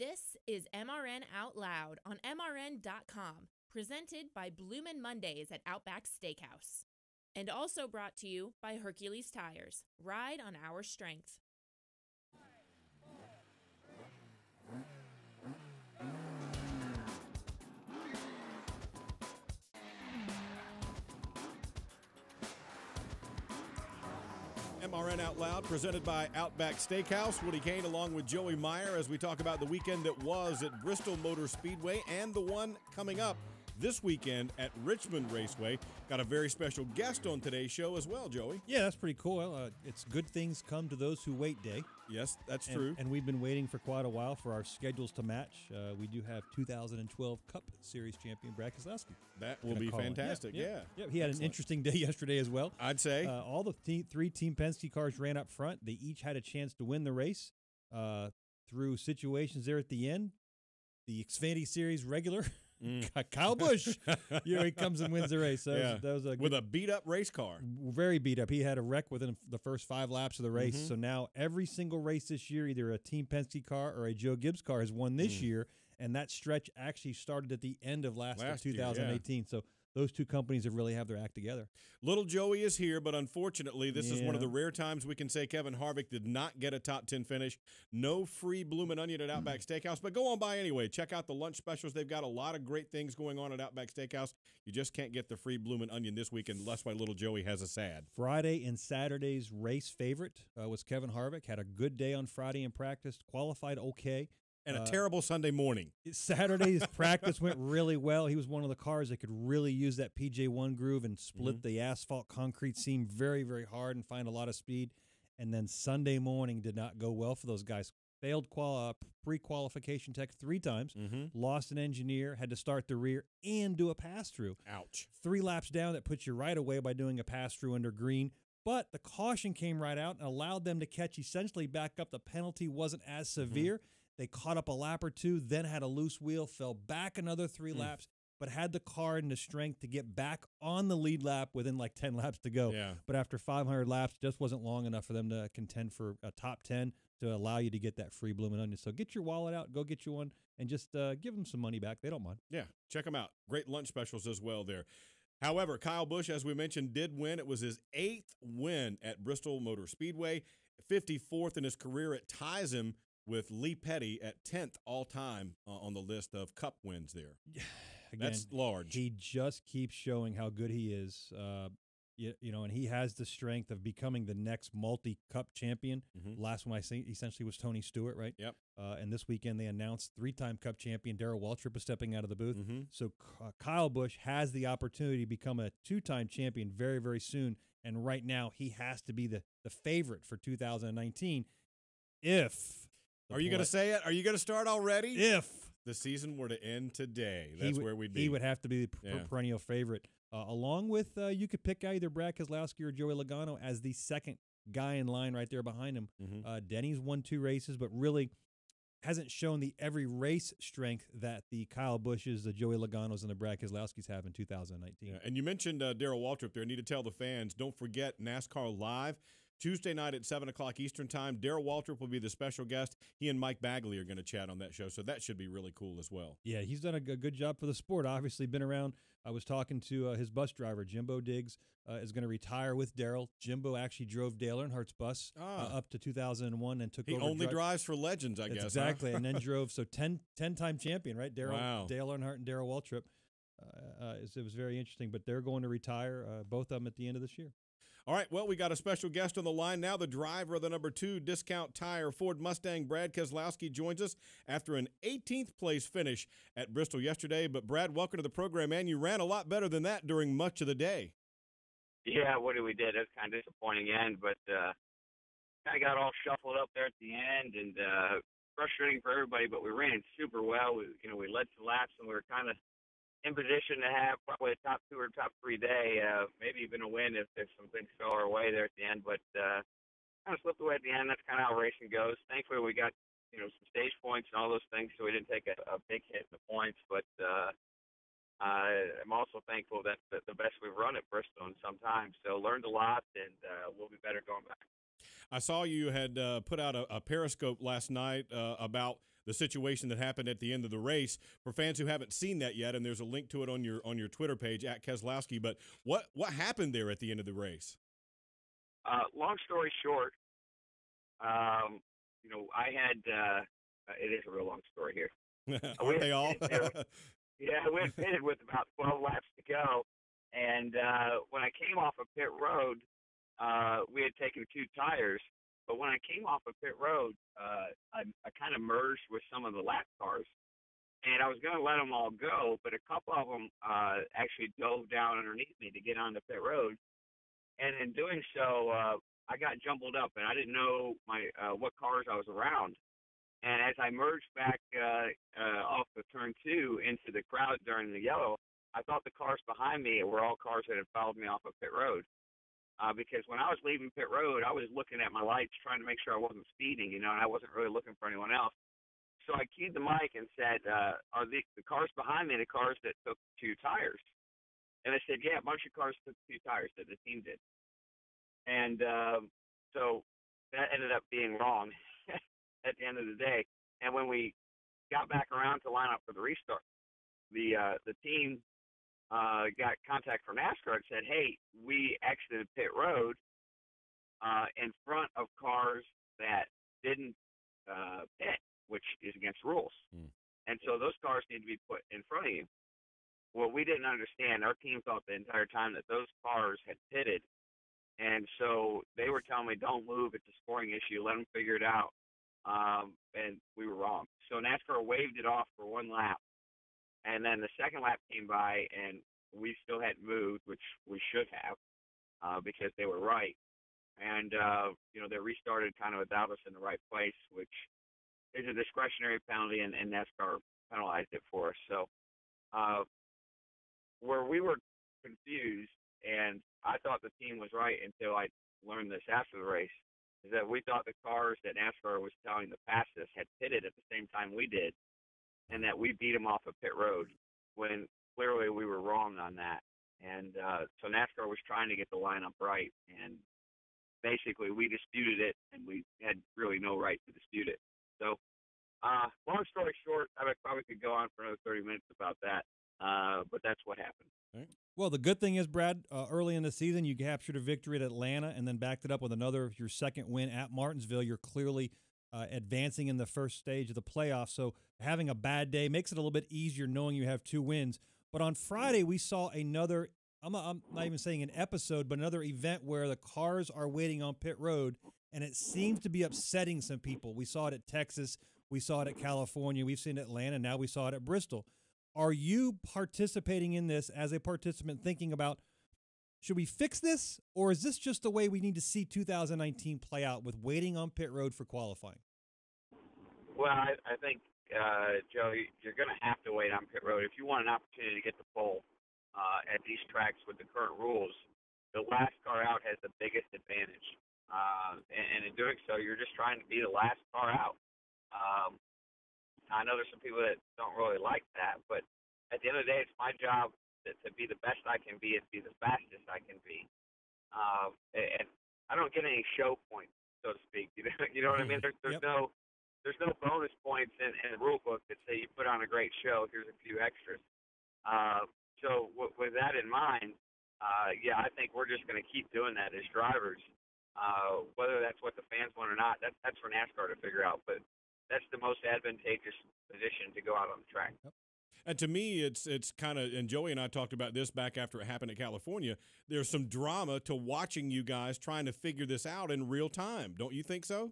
This is MRN Out Loud on MRN.com, presented by Bloomin' Mondays at Outback Steakhouse. And also brought to you by Hercules Tires. Ride on our strength. MRN Out Loud, presented by Outback Steakhouse. Woody Kane along with Joey Meyer as we talk about the weekend that was at Bristol Motor Speedway and the one coming up this weekend at Richmond Raceway. Got a very special guest on today's show as well, Joey. Yeah, that's pretty cool. It's good things come to those who wait day. Yes, that's true. And we've been waiting for quite a while for our schedules to match. We do have 2012 Cup Series champion Brad Keselowski. That will be fantastic, yeah. He had an interesting day yesterday as well. I'd say. All the three Team Penske cars ran up front. They each had a chance to win the race through situations there at the end. The Xfinity Series regular, Kyle Busch, he comes and wins the race. So that was with a beat-up race car. Very beat up. He had a wreck within the first 5 laps of the race. So now every single race this year, either a Team Penske car or a Joe Gibbs car has won this year, and that stretch actually started at the end of last 2018. Year, So those two companies have really have their act together. Little Joey is here, but unfortunately, this is one of the rare times we can say Kevin Harvick did not get a top 10 finish. No free Bloomin' Onion at Outback Steakhouse, but go on by anyway. Check out the lunch specials. They've got a lot of great things going on at Outback Steakhouse. You just can't get the free Bloomin' Onion this weekend. That's why Little Joey has a sad. Friday and Saturday's race favorite was Kevin Harvick. Had a good day on Friday in practice, qualified okay. And a terrible Sunday morning. Saturday's practice went really well. He was one of the cars that could really use that PJ1 groove and split the asphalt concrete seam very, very hard and find a lot of speed. And then Sunday morning did not go well for those guys. Failed pre-qualification tech 3 times, lost an engineer, had to start the rear and do a pass-through. Ouch. 3 laps down, that puts you right away by doing a pass-through under green. But the caution came right out and allowed them to catch essentially back up. The penalty wasn't as severe. They caught up a lap or 2, then had a loose wheel, fell back another 3 laps, but had the car and the strength to get back on the lead lap within like 10 laps to go. Yeah. But after 500 laps, just wasn't long enough for them to contend for a top 10 to allow you to get that free Bloomin' Onion. So get your wallet out, go get you one, and just give them some money back. They don't mind. Yeah, check them out. Great lunch specials as well there. However, Kyle Busch, as we mentioned, did win. It was his 8th win at Bristol Motor Speedway, 54th in his career. It ties him with Lee Petty at 10th all-time on the list of Cup wins there. Again, that's large. He just keeps showing how good he is. And he has the strength of becoming the next multi-Cup champion. Last one I see essentially was Tony Stewart, right? Yep. And this weekend they announced 3-time Cup champion Darrell Waltrip is stepping out of the booth. So Kyle Busch has the opportunity to become a 2-time champion very, very soon. And right now he has to be the favorite for 2019 if... Are you going to say it? Are you going to start already? If the season were to end today, that's where we'd be. He would have to be the perennial favorite. Along with, you could pick either Brad Keselowski or Joey Logano as the second guy in line right there behind him. Denny's won 2 races, but really hasn't shown the every race strength that the Kyle Busches, the Joey Logano's, and the Brad Keselowskis have in 2019. Yeah, and you mentioned Darrell Waltrip there. I need to tell the fans, don't forget NASCAR Live. Tuesday night at 7 o'clock Eastern Time. Darrell Waltrip will be the special guest. He and Mike Bagley are going to chat on that show, so that should be really cool as well. Yeah, he's done a good job for the sport. Obviously been around. I was talking to his bus driver, Jimbo Diggs, is going to retire with Darrell. Jimbo actually drove Dale Earnhardt's bus up to 2001 and took over. He only drives for legends, I guess. Exactly, huh? And then drove, so 10-time champion, right? Wow. Dale Earnhardt and Darrell Waltrip. It was very interesting, but they're going to retire, both of them at the end of this year. All right, well, we got a special guest on the line now. The driver of the number 2 Discount Tire Ford Mustang, Brad Keselowski, joins us after an 18th place finish at Bristol yesterday. But, Brad, welcome to the program, man. You ran a lot better than that during much of the day. Yeah, what we did. It was kind of disappointing end, but kind of got all shuffled up there at the end and frustrating for everybody, but we ran super well. We led some laps, and we were kind of in position to have probably a top 2 or top 3 day, maybe even a win if some things fell our way there at the end. But kind of slipped away at the end. That's kind of how racing goes. Thankfully, we got some stage points and all those things, so we didn't take a big hit in the points. But I'm also thankful that the best we've run at Bristol in some time. So learned a lot, and we'll be better going back. I saw you had put out a Periscope last night about the situation that happened at the end of the race. For fans who haven't seen that yet, and there's a link to it on your Twitter page at Keselowski. But what happened there at the end of the race? Long story short, I had it is a real long story here. Aren't they all? Yeah, we had pitted with about 12 laps to go, and when I came off of pit road, we had taken 2 tires. But when I came off of pit road, I kind of merged with some of the lap cars, and I was going to let them all go, but a couple of them actually dove down underneath me to get onto pit road, and in doing so, I got jumbled up, and I didn't know what cars I was around. And as I merged back off the turn 2 into the crowd during the yellow, I thought the cars behind me were all cars that had followed me off of pit road. Because when I was leaving pit road, I was looking at my lights trying to make sure I wasn't speeding, and I wasn't really looking for anyone else. So I keyed the mic and said, are the cars behind me the cars that took 2 tires? And they said, yeah, a bunch of cars took 2 tires that the team did. And so that ended up being wrong at the end of the day. And when we got back around to line up for the restart, the team got contact from NASCAR and said, hey, we exited pit road in front of cars that didn't pit, which is against rules. And so those cars need to be put in front of you. Well, we didn't understand. Our team thought the entire time that those cars had pitted. And so they were telling me, don't move. It's a scoring issue. Let them figure it out. And we were wrong. So NASCAR waved it off for 1 lap. And then the second lap came by, and we still hadn't moved, which we should have because they were right. And, they restarted kind of without us in the right place, which is a discretionary penalty, and NASCAR penalized it for us. So where we were confused, and I thought the team was right until I learned this after the race, is that we thought the cars that NASCAR was telling to pass us had pitted at the same time we did, and that we beat them off of pit road, when clearly we were wrong on that. And so NASCAR was trying to get the lineup right, and basically we disputed it, and we had really no right to dispute it. So long story short, I probably could go on for another 30 minutes about that, but that's what happened. Right. Well, the good thing is, Brad, early in the season, you captured a victory at Atlanta and then backed it up with your second win at Martinsville. You're clearly advancing in the first stage of the playoffs. So having a bad day makes it a little bit easier knowing you have 2 wins. But on Friday, we saw another, I'm not even saying an episode, but another event where the cars are waiting on pit road, and it seems to be upsetting some people. We saw it at Texas. We saw it at California. We've seen it at Atlanta. Now we saw it at Bristol. Are you participating in this as a participant, thinking about, should we fix this, or is this just the way we need to see 2019 play out with waiting on pit road for qualifying? Well, I think, Joe, you're going to have to wait on pit road. If you want an opportunity to get the pole at these tracks with the current rules, the last car out has the biggest advantage. And in doing so, you're just trying to be the last car out. I know there's some people that don't really like that, but at the end of the day, it's my job to be the best I can be and be the fastest I can be. And I don't get any show points, so to speak. You know what I mean? There's no bonus points in the rule book that say you put on a great show. Here's a few extras. So with that in mind, I think we're just going to keep doing that as drivers. Whether that's what the fans want or not, that's for NASCAR to figure out. But that's the most advantageous position to go out on the track. Yep. And to me, it's kind of, and Joey and I talked about this back after it happened in California, there's some drama to watching you guys trying to figure this out in real time. Don't you think so?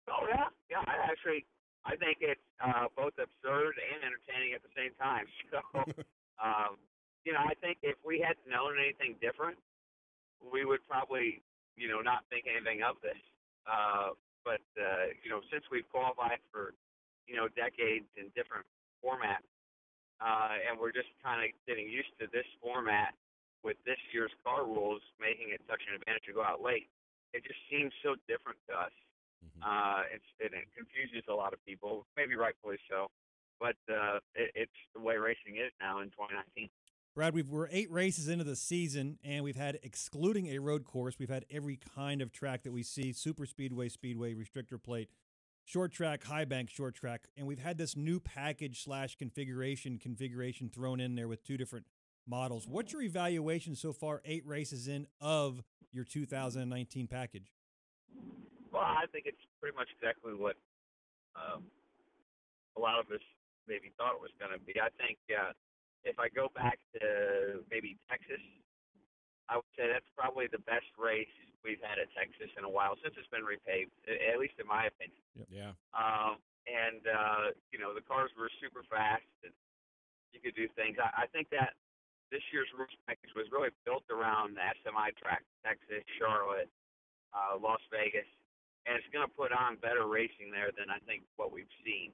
Oh, yeah. Yeah, I think it's both absurd and entertaining at the same time. So, I think if we had known anything different, we would probably, not think anything of this. But since we've qualified for, decades in different formats, and we're just kind of getting used to this format with this year's car rules, making it such an advantage to go out late, it just seems so different to us. It confuses a lot of people, maybe rightfully so, but it's the way racing is now in 2019. Brad, we're 8 races into the season, and we've had, excluding a road course, we've had every kind of track that we see: super speedway, restrictor plate. short track, high bank, short track, and we've had this new package / configuration thrown in there with 2 different models. What's your evaluation so far, 8 races in, of your 2019 package? Well, I think it's pretty much exactly what a lot of us maybe thought it was going to be. I think if I go back to maybe Texas, I would say that's probably the best race we've had at Texas in a while since it's been repaved, at least in my opinion. Yep. Yeah. The cars were super fast, and you could do things. I think that this year's rules package was really built around the SMI track, Texas, Charlotte, Las Vegas, and it's going to put on better racing there than I think what we've seen.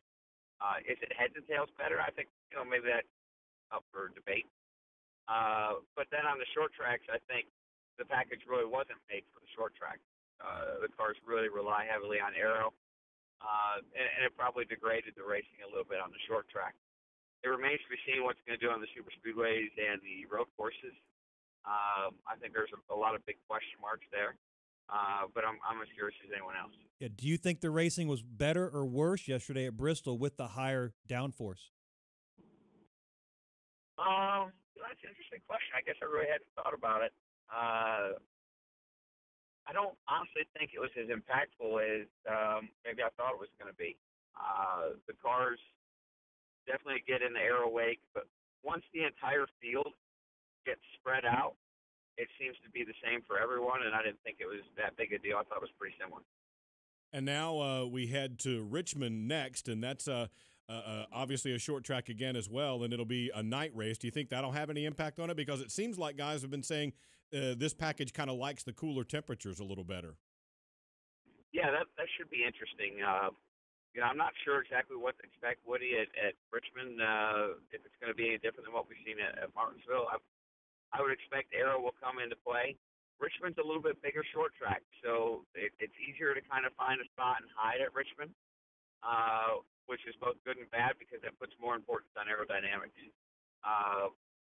Is it heads and tails better? I think, maybe that's up for debate. But then on the short tracks, I think the package really wasn't made for the short track. The cars really rely heavily on aero, and it probably degraded the racing a little bit on the short track. It remains to be seen what's going to do on the super speedways and the road courses. I think there's a lot of big question marks there, but I'm as curious as anyone else. Yeah, do you think the racing was better or worse yesterday at Bristol with the higher downforce? That's an interesting question. I guess I really hadn't thought about it. I don't honestly think it was as impactful as maybe I thought it was going to be. The cars definitely get in the aero wake, but once the entire field gets spread out, it seems to be the same for everyone, and I didn't think it was that big a deal. I thought it was pretty similar. And now we head to Richmond next, and that's obviously a short track again as well, and it'll be a night race. Do you think that'll have any impact on it? Because it seems like guys have been saying this package kind of likes the cooler temperatures a little better. Yeah, that should be interesting. I'm not sure exactly what to expect, Woody, at Richmond, if it's going to be any different than what we've seen at Martinsville. I would expect aero will come into play. Richmond's a little bit bigger short track, so it's easier to kind of find a spot and hide at Richmond, which is both good and bad because that puts more importance on aerodynamics.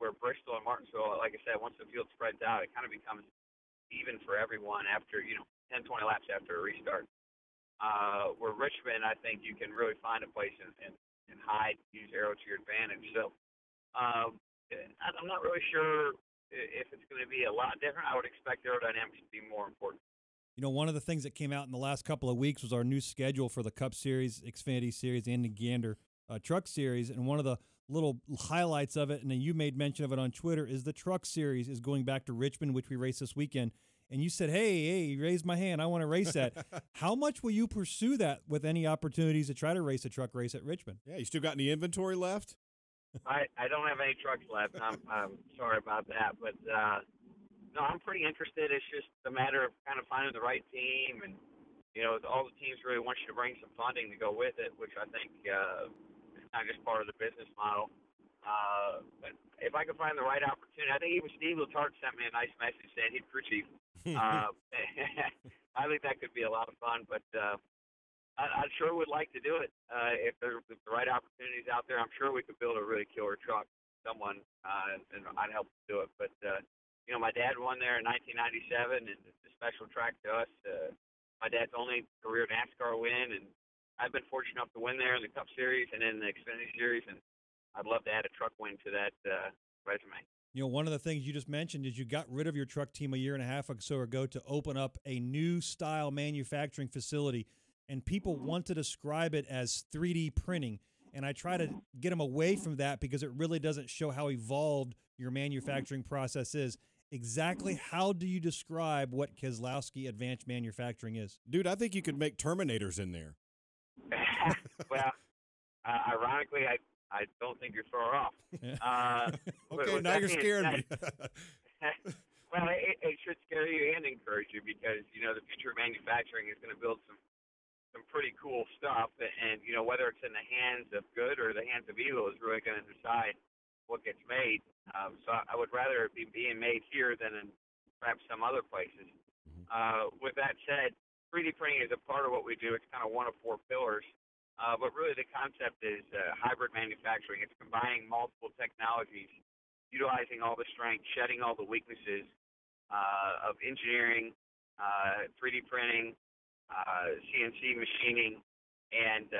Where Bristol and Martinsville, like I said, once the field spreads out, it kind of becomes even for everyone after, 10, 20 laps after a restart. Where Richmond, I think you can really find a place and hide, use aero to your advantage. So I'm not really sure if it's going to be a lot different. I would expect aerodynamics to be more important. One of the things that came out in the last couple of weeks was our new schedule for the Cup Series, Xfinity Series, and the Gander Truck Series. And one of the little highlights of it, and then you made mention of it on Twitter, is the Truck Series is going back to Richmond, which we race this weekend. And you said, hey, raise my hand. I want to race that. How much will you pursue that with any opportunities to try to race a truck race at Richmond? Yeah, you still got any inventory left? I don't have any trucks left. I'm sorry about that. But, no, I'm pretty interested. It's just a matter of kind of finding the right team. And, all the teams really want you to bring some funding to go with it, which I think is not just part of the business model. But if I could find the right opportunity, I think even Steve Letarte sent me a nice message saying he'd crew chief. I think that could be a lot of fun, but I sure would like to do it. If the right opportunities out there, I'm sure we could build a really killer truck. Someone, and I'd help do it. But my dad won there in 1997, and it's a special track to us. My dad's only career NASCAR win, and I've been fortunate enough to win there in the Cup Series and in the Xfinity Series, and I'd love to add a truck win to that resume. One of the things you just mentioned is you got rid of your truck team a year and a half or so ago to open up a new style manufacturing facility, and people want to describe it as 3D printing. And I try to get them away from that because it really doesn't show how evolved your manufacturing process is. Exactly how do you describe what Keselowski Advanced Manufacturing is? Dude, I think you could make Terminators in there. Well, ironically, I don't think you're far off. Okay, now you're scaring me. Well, it should scare you and encourage you because, the future of manufacturing is going to build some pretty cool stuff. And, whether it's in the hands of good or the hands of evil is really going to decide what gets made. So I would rather it be being made here than in perhaps some other places. With that said, 3D printing is a part of what we do. It's kind of one of 4 pillars. But really the concept is hybrid manufacturing. It's combining multiple technologies, utilizing all the strengths, shedding all the weaknesses of engineering, 3D printing, CNC machining, and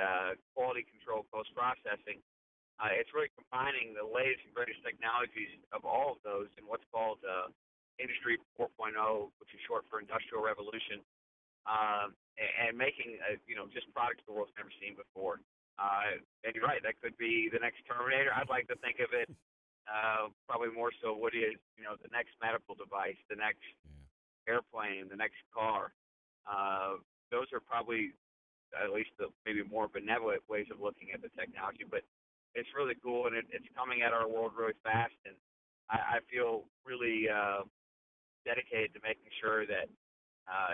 quality control post-processing. It's really combining the latest and greatest technologies of all of those in what's called Industry 4.0, which is short for Industrial Revolution, and making just products the world's never seen before. And you're right, that could be the next Terminator. I'd like to think of it probably more so what is the next medical device, the next airplane, the next car. Those are probably at least the maybe more benevolent ways of looking at the technology, but it's really cool, and it's coming at our world really fast, and I feel really dedicated to making sure that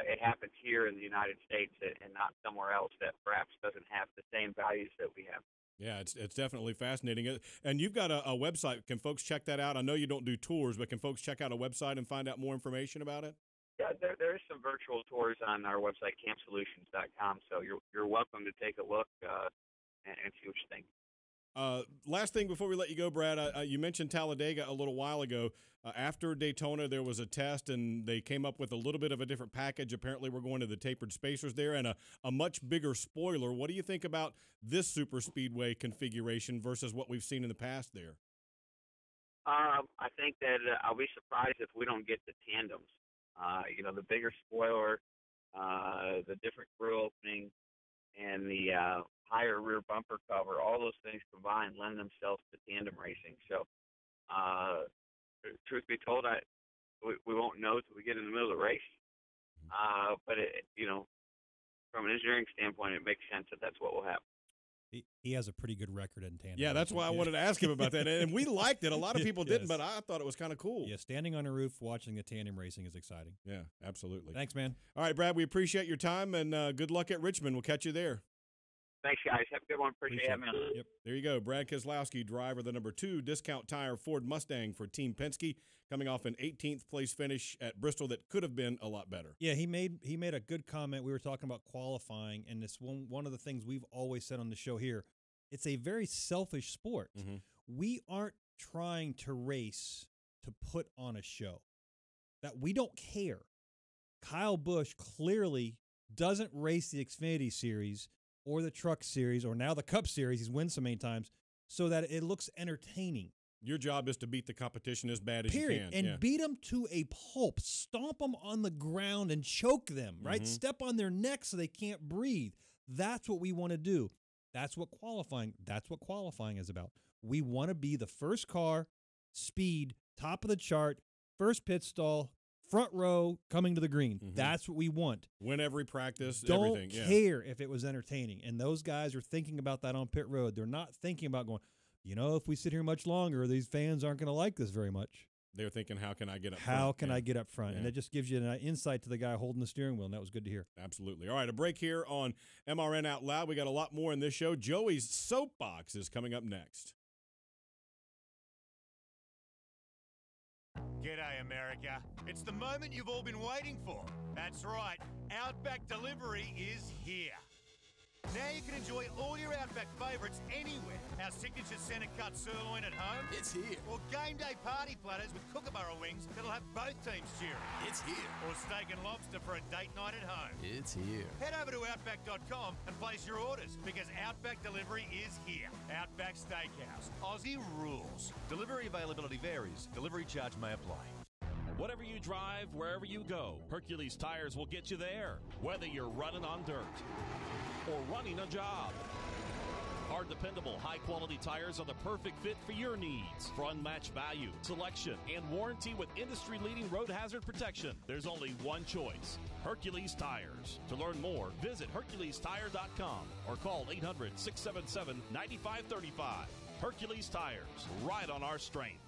it happens here in the United States and not somewhere else that perhaps doesn't have the same values that we have. Yeah, it's definitely fascinating. And you've got a website. Can folks check that out? I know you don't do tours, but can folks check out a website and find out more information about it? Yeah, there is some virtual tours on our website, campsolutions.com, so you're welcome to take a look and see what you think. Last thing before we let you go, Brad, you mentioned Talladega a little while ago. After Daytona, there was a test, and they came up with a little bit of a different package. Apparently, we're going to the tapered spacers there and a much bigger spoiler. What do you think about this super speedway configuration versus what we've seen in the past there? I think that I'll be surprised if we don't get the tandems. The bigger spoiler, the different grill opening, and the higher rear bumper cover, all those things combined lend themselves to tandem racing. So, truth be told, we won't know until we get in the middle of the race. But from an engineering standpoint, it makes sense that that's what will happen. He has a pretty good record in tandem. Yeah, that's why I wanted to ask him about that. And we liked it. A lot of people didn't, but I thought it was kind of cool. Yeah, standing on a roof watching the tandem racing is exciting. Yeah, absolutely. Thanks, man. All right, Brad, we appreciate your time, and good luck at Richmond. We'll catch you there. Thanks, guys. Have a good one. Appreciate having me on. Yep. There you go. Brad Keselowski, driver of the number 2 Discount Tire Ford Mustang for Team Penske, coming off an 18th place finish at Bristol that could have been a lot better. Yeah, he made a good comment. We were talking about qualifying, and this one of the things we've always said on the show here, it's a very selfish sport. Mm-hmm. We aren't trying to race to put on a show. That we don't care. Kyle Busch clearly doesn't race the Xfinity Series or the Truck Series, or now the Cup Series, he's won so many times, so that it looks entertaining. Your job is to beat the competition as bad as you can. And beat them to a pulp. Stomp them on the ground and choke them, right? Mm-hmm. Step on their neck so they can't breathe. That's what we want to do. That's what qualifying is about. We want to be the first car, speed, top of the chart, first pit stall, front row, coming to the green. Mm-hmm. That's what we want. Win every practice, everything. Don't care if it was entertaining. And those guys are thinking about that on pit road. They're not thinking about going, if we sit here much longer, these fans aren't going to like this very much. They're thinking, how can I get up front? How can I get up front? Yeah. And it just gives you an insight to the guy holding the steering wheel, and that was good to hear. Absolutely. All right, a break here on MRN Out Loud. We got a lot more in this show. Joey's Soapbox is coming up next. G'day, America. It's the moment you've all been waiting for. That's right. Outback Delivery is here. Now you can enjoy all your Outback favourites anywhere. Our signature centre-cut sirloin at home. It's here. Or game day party platters with Kookaburra wings that'll have both teams cheering. It's here. Or steak and lobster for a date night at home. It's here. Head over to Outback.com and place your orders because Outback Delivery is here. Outback Steakhouse. Aussie rules. Delivery availability varies. Delivery charge may apply. Whatever you drive, wherever you go, Hercules Tires will get you there. Whether you're running on dirt or running a job. Our dependable, high-quality tires are the perfect fit for your needs. For unmatched value, selection, and warranty with industry-leading road hazard protection, there's only one choice, Hercules Tires. To learn more, visit HerculesTire.com or call 800-677-9535. Hercules Tires, ride on our strength.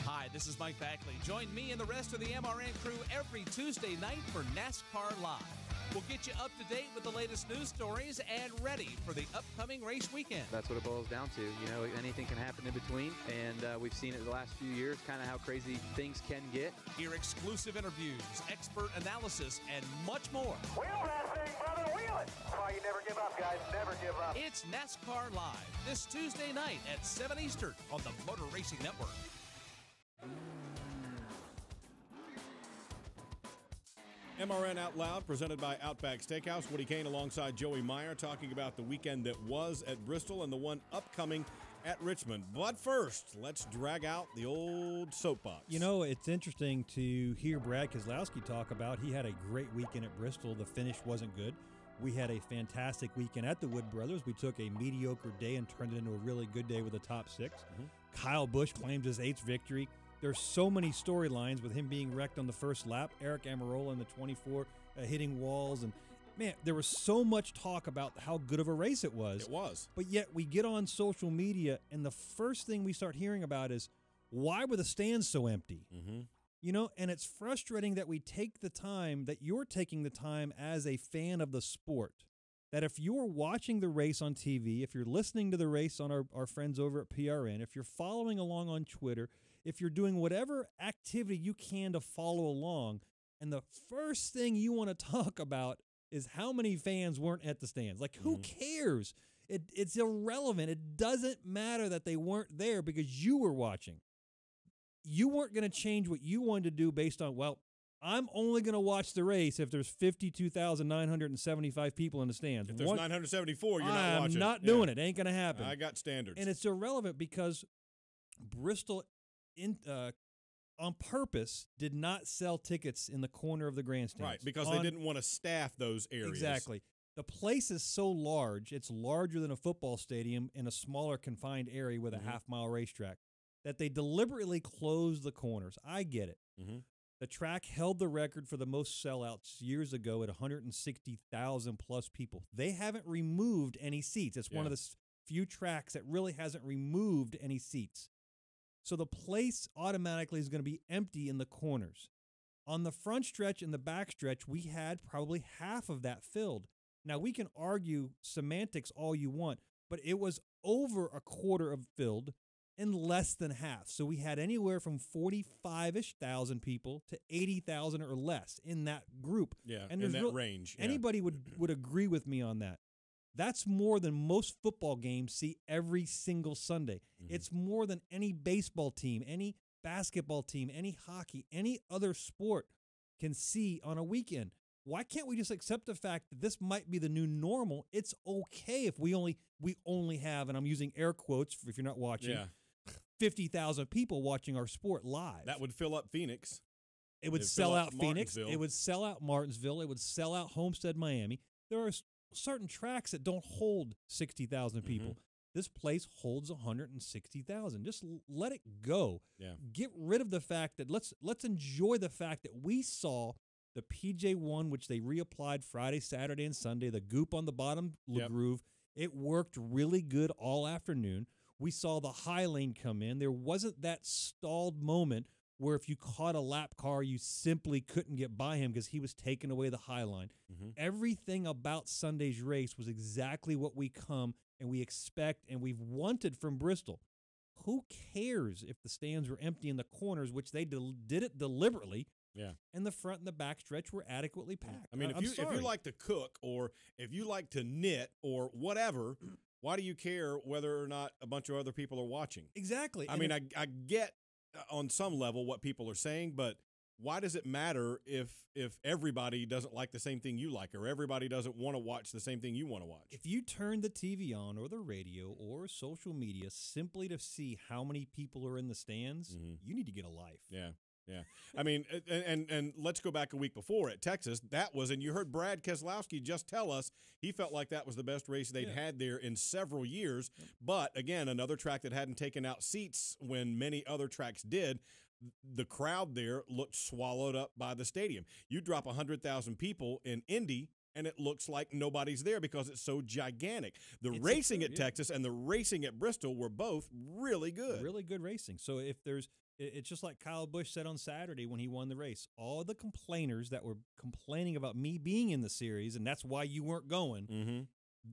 Hi, this is Mike Backley. Join me and the rest of the MRN crew every Tuesday night for NASCAR Live. We'll get you up to date with the latest news stories and ready for the upcoming race weekend. That's what it boils down to. Anything can happen in between, and we've seen it the last few years, kind of how crazy things can get. Hear exclusive interviews, expert analysis, and much more. Wheel that thing, brother, wheel it! That's why you never give up, guys. Never give up. It's NASCAR Live this Tuesday night at 7 Eastern on the Motor Racing Network. MRN Out Loud, presented by Outback Steakhouse. Woody Kane alongside Joey Meyer talking about the weekend that was at Bristol and the one upcoming at Richmond. But first, let's drag out the old soapbox. You know, it's interesting to hear Brad Keselowski talk about he had a great weekend at Bristol. The finish wasn't good. We had a fantastic weekend at the Wood Brothers. We took a mediocre day and turned it into a really good day with a top 6. Kyle Busch claims his 8th victory. There's so many storylines with him being wrecked on the first lap. Eric Amarola in the 24 hitting walls. And, man, there was so much talk about how good of a race it was. It was. But yet we get on social media, and the first thing we start hearing about is, why were the stands so empty? You know, and it's frustrating that we take the time, that you're taking the time as a fan of the sport, that if you're watching the race on TV, if you're listening to the race on our friends over at PRN, if you're following along on Twitter, if you're doing whatever activity you can to follow along, and the first thing you want to talk about is how many fans weren't at the stands. Like, who cares? It's irrelevant. It doesn't matter that they weren't there because you were watching. You weren't going to change what you wanted to do based on, well, I'm only going to watch the race if there's 52,975 people in the stands. If there's 974, you're not watching. I'm not doing it. Ain't going to happen. I got standards. And it's irrelevant because Bristol, on purpose, did not sell tickets in the corner of the grandstands. Right, because they didn't want to staff those areas. Exactly. The place is so large, it's larger than a football stadium in a smaller confined area with a half-mile racetrack, that they deliberately closed the corners. I get it. The track held the record for the most sellouts years ago at 160,000 plus people. They haven't removed any seats. It's one of the few tracks that really hasn't removed any seats. So the place automatically is going to be empty in the corners. On the front stretch and the back stretch, we had probably half of that filled. Now, we can argue semantics all you want, but it was over a quarter of filled and less than half. So we had anywhere from 45-ish thousand people to 80,000 or less in that group. Yeah, and in that range. Yeah. Anybody would agree with me on that. That's more than most football games see every single Sunday. It's more than any baseball team, any basketball team, any hockey, any other sport can see on a weekend. Why can't we just accept the fact that this might be the new normal? It's okay if we only have, and I'm using air quotes if you're not watching, 50,000 people watching our sport live. That would fill up Phoenix. It would sell out Phoenix. It would sell out Martinsville. It would sell out Homestead, Miami. There are certain tracks that don't hold 60,000 people. This place holds 160,000. Just let it go. Yeah. Get rid of the fact that let's enjoy the fact that we saw the PJ1, which they reapplied Friday, Saturday, and Sunday, the goop on the bottom groove. It worked really good all afternoon. We saw the high lane come in. There wasn't that stalled moment where if you caught a lap car, you simply couldn't get by him because he was taking away the high line. Everything about Sunday's race was exactly what we come and we expect and we've wanted from Bristol. Who cares if the stands were empty in the corners, which they did it deliberately, and the front and the back stretch were adequately packed? I mean, if you like to cook or if you like to knit or whatever, why do you care whether or not a bunch of other people are watching? Exactly. I mean, I get on some level what people are saying, but why does it matter if everybody doesn't like the same thing you like or everybody doesn't want to watch the same thing you want to watch? If you turn the TV on or the radio or social media simply to see how many people are in the stands, you need to get a life. Yeah. Yeah. I mean, and let's go back a week before at Texas. That was, and you heard Brad Keselowski just tell us he felt like that was the best race they'd had there in several years. But again, another track that hadn't taken out seats when many other tracks did. The crowd there looked swallowed up by the stadium. You drop 100,000 people in Indy, and it looks like nobody's there because it's so gigantic. The racing at Texas and the racing at Bristol were both really good. Really good racing. So if there's it's just like Kyle Busch said on Saturday when he won the race. All the complainers that were complaining about me being in the series, and that's why you weren't going,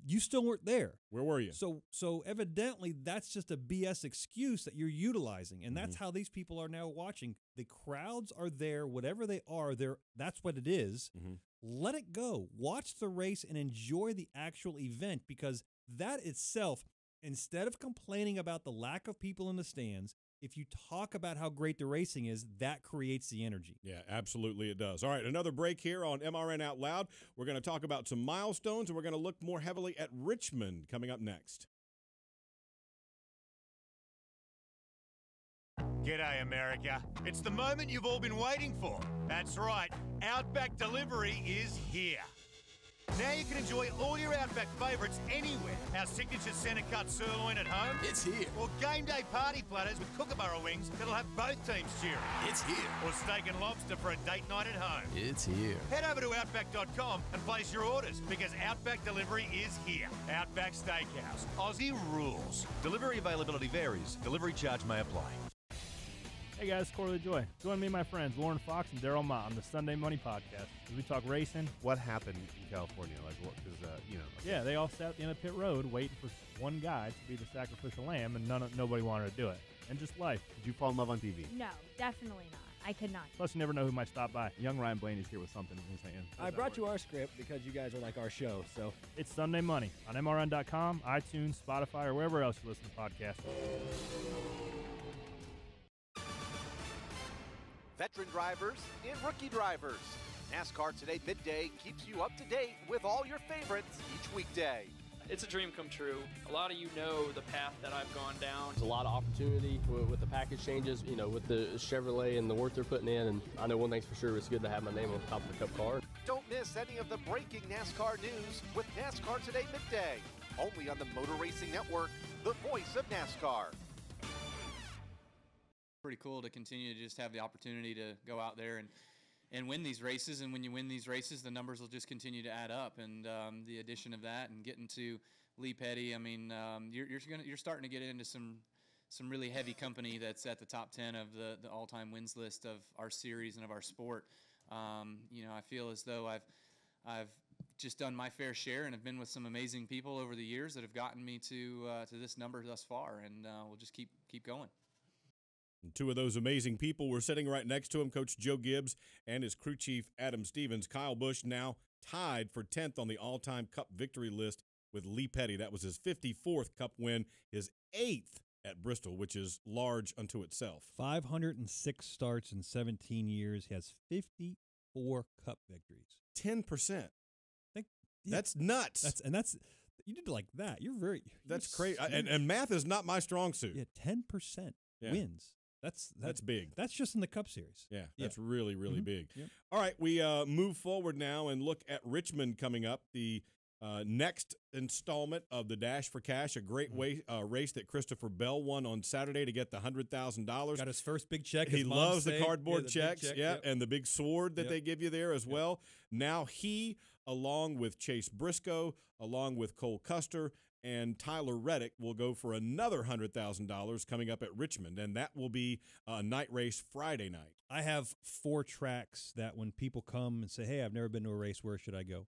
you still weren't there. Where were you? So evidently that's just a BS excuse that you're utilizing, and that's how these people are now watching. The crowds are there, whatever they are, that's what it is. Let it go. Watch the race and enjoy the actual event because that itself, instead of complaining about the lack of people in the stands, if you talk about how great the racing is, that creates the energy. Yeah, absolutely it does. All right, another break here on MRN Out Loud. We're going to talk about some milestones, and we're going to look more heavily at Richmond coming up next. G'day, America. It's the moment you've all been waiting for. That's right, Outback Delivery is here. Now you can enjoy all your Outback favourites anywhere. Our signature centre cut sirloin at home. It's here. Or game day party platters with Kookaburra wings that'll have both teams cheering. It's here. Or steak and lobster for a date night at home. It's here. Head over to Outback.com and place your orders because Outback Delivery is here. Outback Steakhouse. Aussie rules. Delivery availability varies. Delivery charge may apply. Hey guys, Corley Joy. Join me and my friends Lauren Fox and Daryl Mott on the Sunday Money Podcast as we talk racing. What happened in California? Like, what? Because Yeah, they all sat at the end of pit road waiting for one guy to be the sacrificial lamb, and nobody wanted to do it. And just life. Did you fall in love on TV? No, definitely not. I could not. Plus, you never know who might stop by. Young Ryan Blaney's here with something he's saying. I brought you our script because you guys are like our show. So it's Sunday Money on MRN.com, iTunes, Spotify, or wherever else you listen to podcasts. Veteran drivers and rookie drivers. NASCAR Today Midday keeps you up to date with all your favorites each weekday. It's a dream come true. A lot of you know the path that I've gone down. There's a lot of opportunity with the package changes, with the Chevrolet and the work they're putting in. And I know one thing's for sure, it's good to have my name on top of the Cup car. Don't miss any of the breaking NASCAR news with NASCAR Today Midday. Only on the Motor Racing Network, the voice of NASCAR. Pretty cool to continue to just have the opportunity to go out there and win these races. And when you win these races, the numbers will just continue to add up. And the addition of that and getting to Lee Petty, I mean, you're starting to get into some really heavy company that's at the top 10 of the all-time wins list of our series and of our sport. I feel as though I've just done my fair share and have been with some amazing people over the years that have gotten me to this number thus far. And we'll just keep going. And two of those amazing people were sitting right next to him, Coach Joe Gibbs and his crew chief, Adam Stevens. Kyle Busch now tied for 10th on the all-time Cup victory list with Lee Petty. That was his 54th Cup win, his 8th at Bristol, which is large unto itself. 506 starts in 17 years. He has 54 Cup victories. 10%. That's nuts. That's you did it like that. That's crazy. And math is not my strong suit. Yeah, 10% wins. That's big. That's just in the Cup Series. Yeah, that's really, really big. Yep. All right, we move forward now and look at Richmond coming up, the next installment of the Dash for Cash, a great race that Christopher Bell won on Saturday to get the $100,000. Got his first big check. He loves the cardboard checks, yep. And the big sword that they give you there as well. Now he, along with Chase Briscoe, along with Cole Custer, and Tyler Reddick will go for another $100,000 coming up at Richmond, and that will be a night race Friday night. I have 4 tracks that when people come and say, hey, I've never been to a race, where should I go?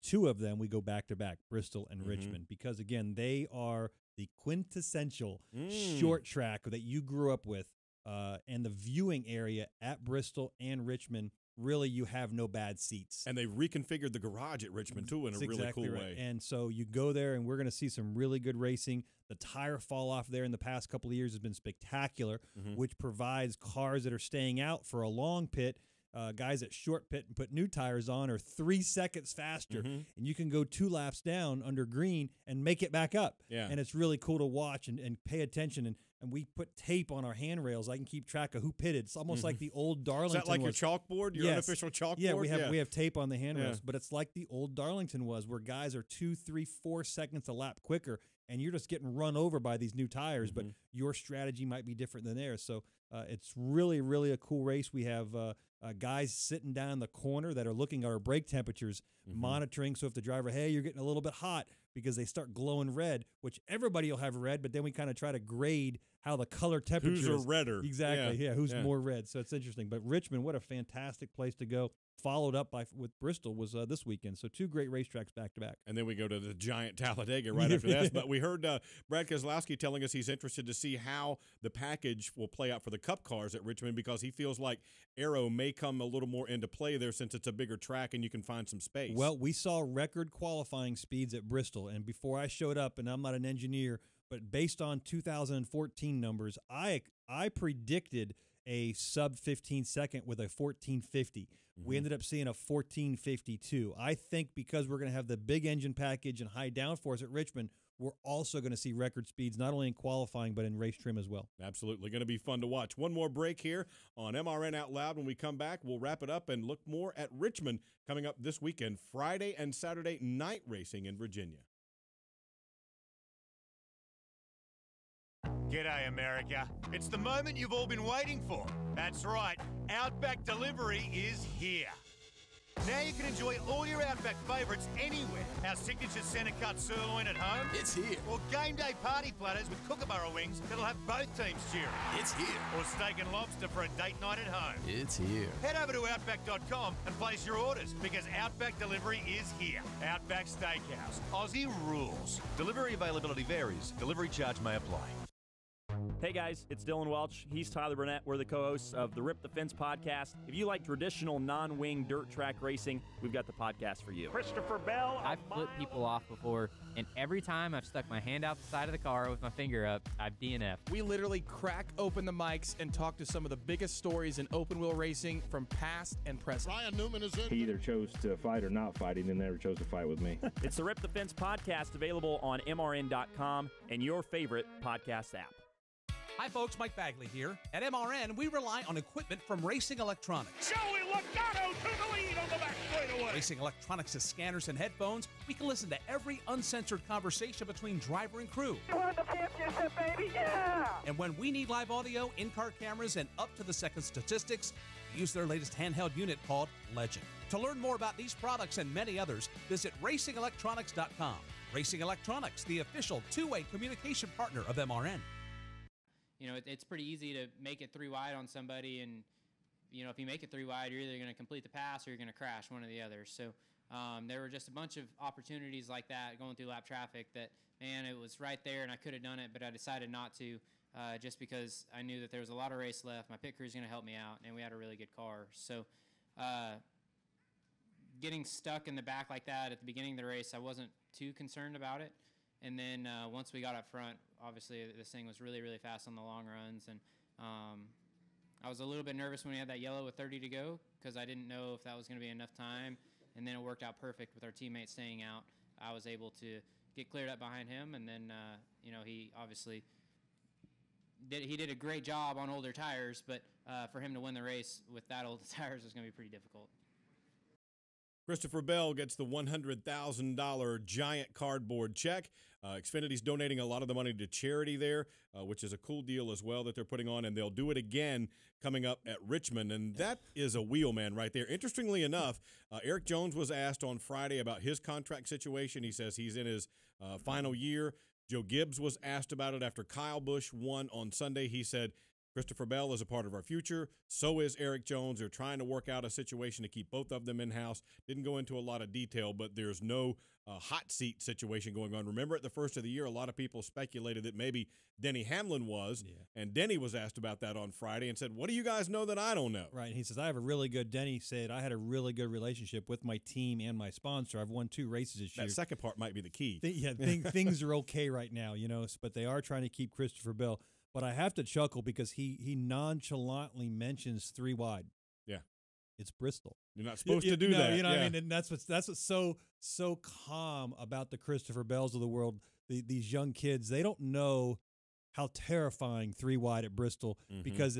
2 of them we go back-to-back, Bristol and Richmond, because, again, they are the quintessential short track that you grew up with, and the viewing area at Bristol and Richmond. Really, you have no bad seats. And they reconfigured the garage at Richmond, too, in a really cool way. And so you go there, and we're going to see some really good racing. The tire fall off there in the past couple of years has been spectacular, which provides cars that are staying out for a long pit. Guys at short pit and put new tires on are 3 seconds faster. And you can go 2 laps down under green and make it back up. Yeah. And it's really cool to watch and pay attention. And we put tape on our handrails. I can keep track of who pitted. It's almost like the old Darlington. Is that like your chalkboard, your unofficial chalkboard? Yeah, we have tape on the handrails. But it's like the old Darlington was, where guys are 2, 3, 4 seconds a lap quicker, and you're just getting run over by these new tires. But your strategy might be different than theirs. So it's really, really a cool race. We have guys sitting down in the corner that are looking at our brake temperatures, monitoring. So if the driver, hey, you're getting a little bit hot, because they start glowing red, which everybody will have red, but then we kind of try to grade how the color temperature Who's redder. Exactly, who's more red. So it's interesting. But Richmond, what a fantastic place to go. Followed up with Bristol was this weekend. So 2 great racetracks back-to-back. And then we go to the giant Talladega right after that. But we heard Brad Keselowski telling us he's interested to see how the package will play out for the Cup cars at Richmond, because he feels like Aero may come a little more into play there since it's a bigger track and you can find some space. Well, we saw record qualifying speeds at Bristol. And before I showed up, and I'm not an engineer, but based on 2014 numbers, I predicted a sub 15 second with a 1450. We ended up seeing a 1452. I think because we're going to have the big engine package and high downforce at Richmond, we're also going to see record speeds, not only in qualifying, but in race trim as well. Absolutely. Going to be fun to watch. One more break here on MRN Out Loud. When we come back, we'll wrap it up and look more at Richmond coming up this weekend, Friday and Saturday night racing in Virginia. G'day, America. It's the moment you've all been waiting for. That's right, Outback Delivery is here. Now you can enjoy all your Outback favourites anywhere. Our signature centre cut sirloin at home. It's here. Or game day party platters with kookaburra wings that'll have both teams cheering. It's here. Or steak and lobster for a date night at home. It's here. Head over to Outback.com and place your orders because Outback Delivery is here. Outback Steakhouse. Aussie rules. Delivery availability varies. Delivery charge may apply. Hey guys, it's Dylan Welch. He's Tyler Burnett. We're the co-hosts of the Rip the Fence podcast. If you like traditional non-wing dirt track racing, we've got the podcast for you. Christopher Bell. I've flipped people off before, and every time I've stuck my hand out the side of the car with my finger up, I've DNF'd. We literally crack open the mics and talk to some of the biggest stories in open wheel racing from past and present. Ryan Newman is in. He either chose to fight or not fight. He never chose to fight with me. It's the Rip the Fence podcast, available on MRN.com and your favorite podcast app. Hi, folks. Mike Bagley here. At MRN, we rely on equipment from Racing Electronics. Joey Logano to the lead on the back straightaway. Racing Electronics has scanners and headphones. We can listen to every uncensored conversation between driver and crew. You won the championship, baby, yeah! And when we need live audio, in-car cameras, and up-to-the-second statistics, we use their latest handheld unit called Legend. To learn more about these products and many others, visit RacingElectronics.com. Racing Electronics, the official two-way communication partner of MRN. You know, it's pretty easy to make it 3 wide on somebody, and, you know, if you make it 3 wide, you're either going to complete the pass or you're going to crash, one or the other. So there were just a bunch of opportunities like that going through lap traffic that, man, it was right there and I could have done it, but I decided not to just because I knew that there was a lot of race left. My pit crew is going to help me out, and we had a really good car. So getting stuck in the back like that at the beginning of the race, I wasn't too concerned about it. And then once we got up front, obviously this thing was really, really fast on the long runs. And I was a little bit nervous when we had that yellow with 30 to go because I didn't know if that was going to be enough time. And then it worked out perfect with our teammate staying out. I was able to get cleared up behind him. And then, you know, he obviously did a great job on older tires. But for him to win the race with that old tires was going to be pretty difficult. Christopher Bell gets the $100,000 giant cardboard check. Xfinity's donating a lot of the money to charity there, which is a cool deal as well that they're putting on, and they'll do it again coming up at Richmond, and that is a wheelman right there. Interestingly enough, Eric Jones was asked on Friday about his contract situation. He says he's in his final year. Joe Gibbs was asked about it after Kyle Busch won on Sunday. He said, Christopher Bell is a part of our future. So is Eric Jones. They're trying to work out a situation to keep both of them in-house. Didn't go into a lot of detail, but there's no hot seat situation going on. Remember, at the first of the year, a lot of people speculated that maybe Denny Hamlin was, and Denny was asked about that on Friday and said, what do you guys know that I don't know? Right, and he says, Denny said, I had a really good relationship with my team and my sponsor. I've won 2 races this year. That second part might be the key. Things are okay right now, you know, but they are trying to keep Christopher Bell. But I have to chuckle because he nonchalantly mentions 3 wide. Yeah. It's Bristol. You're not supposed to do that. You know what I mean? And that's what's so calm about the Christopher Bells of the world. These young kids, they don't know how terrifying 3 wide at Bristol because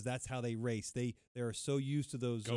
that's how they race. They are so used to those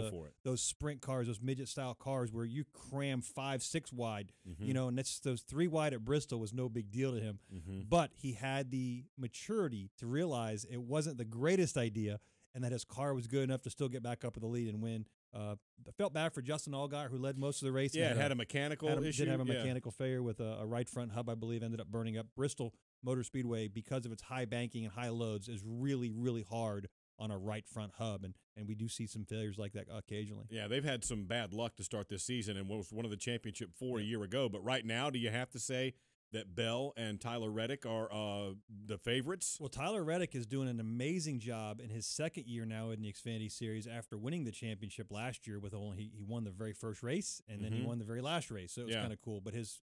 those sprint cars, those midget style cars where you cram 5, 6 wide, you know, and those 3 wide at Bristol was no big deal to him. But he had the maturity to realize it wasn't the greatest idea and that his car was good enough to still get back up in the lead and win. I felt bad for Justin Allgaier, who led most of the race. Yeah, had a mechanical issue. Did have a mechanical failure with a right front hub, I believe, ended up burning up. Bristol Motor Speedway, because of its high banking and high loads, is really, really hard on a right front hub, and we do see some failures like that occasionally. Yeah, they've had some bad luck to start this season and was one of the championship 4 a year ago. But right now, do you have to say that Bell and Tyler Reddick are the favorites? Well, Tyler Reddick is doing an amazing job in his second year now in the Xfinity Series after winning the championship last year with he won the very first race and then he won the very last race. So it was kind of cool. But his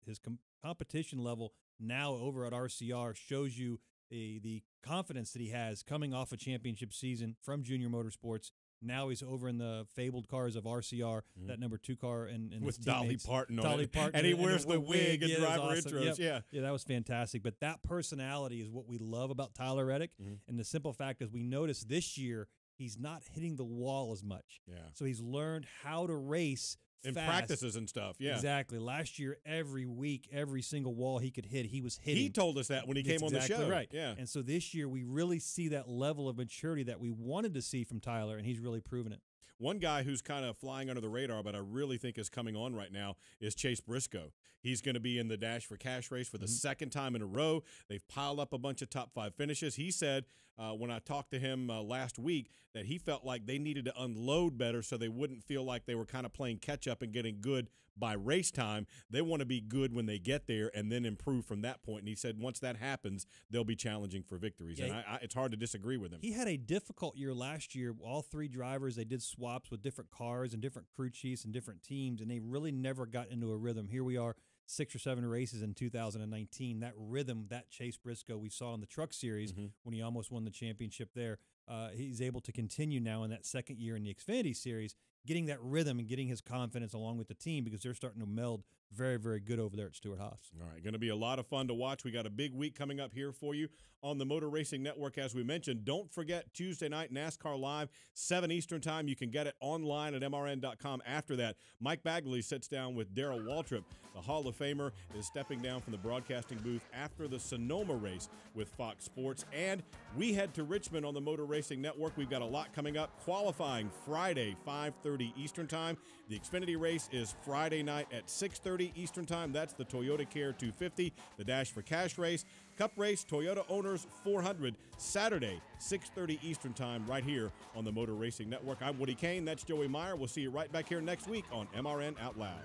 competition level now over at RCR shows you the confidence that he has coming off a championship season from Junior Motorsports. Now he's over in the fabled cars of RCR, that number 2 car, and with Dolly Parton on it. Parton, and he wears the wig and driver awesome. intros. Yeah, that was fantastic. But that personality is what we love about Tyler Reddick. And the simple fact is, we noticed this year he's not hitting the wall as much. Yeah. So he's learned how to race in fast. Practices and stuff. Yeah, exactly. Last year, every week, every single wall he could hit, he was hitting. He told us that when he came on the show. Right. Yeah. And so this year, we really see that level of maturity that we wanted to see from Tyler, and he's really proven it. One guy who's kind of flying under the radar, but I really think is coming on right now, is Chase Briscoe. He's going to be in the Dash for Cash race for the second time in a row. They've piled up a bunch of top 5 finishes. He said when I talked to him last week that he felt like they needed to unload better so they wouldn't feel like they were kind of playing catch-up and getting good by race time. They want to be good when they get there and then improve from that point. And he said once that happens, they'll be challenging for victories. Yeah, and it's hard to disagree with him. He had a difficult year last year. All 3 drivers, they did swaps with different cars and different crew chiefs and different teams, and they really never got into a rhythm. Here we are, 6 or 7 races in 2019. That rhythm, that Chase Briscoe we saw in the Truck Series when he almost won the championship there, he's able to continue now in that second year in the Xfinity Series, getting that rhythm and getting his confidence along with the team because they're starting to meld very, very good over there at Stewart-Haas. All right, going to be a lot of fun to watch. We got a big week coming up here for you on the Motor Racing Network, as we mentioned. Don't forget Tuesday night, NASCAR Live, 7 Eastern Time. You can get it online at MRN.com after that. Mike Bagley sits down with Darrell Waltrip. The Hall of Famer is stepping down from the broadcasting booth after the Sonoma race with Fox Sports. And we head to Richmond on the Motor Racing Network. We've got a lot coming up. Qualifying Friday, 5:30 Eastern Time. The Xfinity race is Friday night at 6:30 Eastern Time. That's the Toyota Care 250, the Dash for Cash race. Cup race, Toyota Owners 400, Saturday, 6:30 Eastern Time, right here on the Motor Racing Network. I'm Woody Kane. That's Joey Meyer. We'll see you right back here next week on MRN Out Loud.